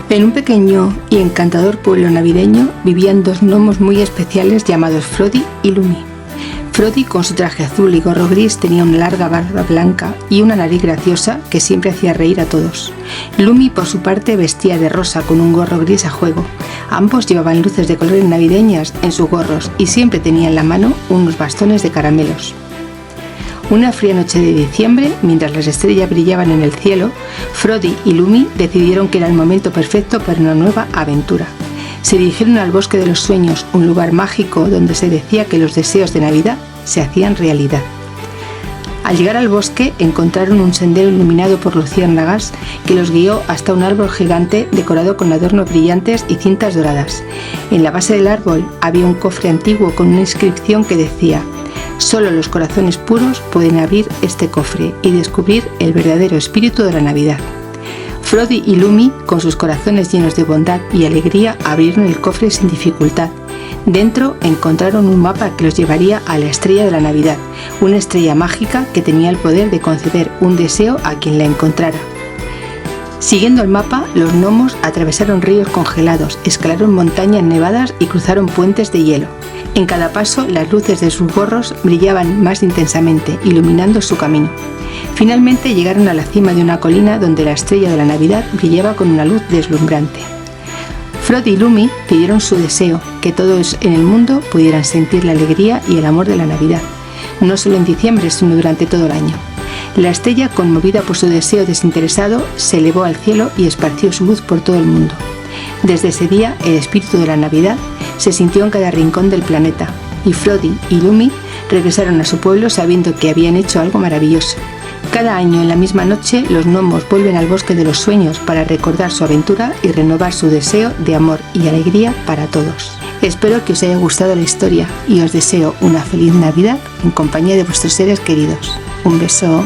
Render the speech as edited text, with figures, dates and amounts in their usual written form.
En un pequeño y encantador pueblo navideño vivían dos gnomos muy especiales llamados Frodi y Lumi. Frodi, con su traje azul y gorro gris, tenía una larga barba blanca y una nariz graciosa que siempre hacía reír a todos. Lumi, por su parte, vestía de rosa con un gorro gris a juego. Ambos llevaban luces de colores navideñas en sus gorros y siempre tenían en la mano unos bastones de caramelos. Una fría noche de diciembre, mientras las estrellas brillaban en el cielo, Frodi y Lumi decidieron que era el momento perfecto para una nueva aventura. Se dirigieron al Bosque de los Sueños, un lugar mágico donde se decía que los deseos de Navidad se hacían realidad. Al llegar al bosque encontraron un sendero iluminado por luciérnagas que los guió hasta un árbol gigante decorado con adornos brillantes y cintas doradas. En la base del árbol había un cofre antiguo con una inscripción que decía: «Solo los corazones puros pueden abrir este cofre y descubrir el verdadero espíritu de la Navidad». Frodi y Lumi, con sus corazones llenos de bondad y alegría, abrieron el cofre sin dificultad. Dentro encontraron un mapa que los llevaría a la estrella de la Navidad, una estrella mágica que tenía el poder de conceder un deseo a quien la encontrara. Siguiendo el mapa, los gnomos atravesaron ríos congelados, escalaron montañas nevadas y cruzaron puentes de hielo. En cada paso, las luces de sus gorros brillaban más intensamente, iluminando su camino. Finalmente llegaron a la cima de una colina donde la estrella de la Navidad brillaba con una luz deslumbrante. Frodi y Lumi pidieron su deseo, que todos en el mundo pudieran sentir la alegría y el amor de la Navidad, no solo en diciembre, sino durante todo el año. La estrella, conmovida por su deseo desinteresado, se elevó al cielo y esparció su luz por todo el mundo. Desde ese día, el espíritu de la Navidad se sintió en cada rincón del planeta, y Frodi y Lumi regresaron a su pueblo sabiendo que habían hecho algo maravilloso. Cada año, en la misma noche, los gnomos vuelven al Bosque de los Sueños para recordar su aventura y renovar su deseo de amor y alegría para todos. Espero que os haya gustado la historia y os deseo una feliz Navidad en compañía de vuestros seres queridos. Un beso.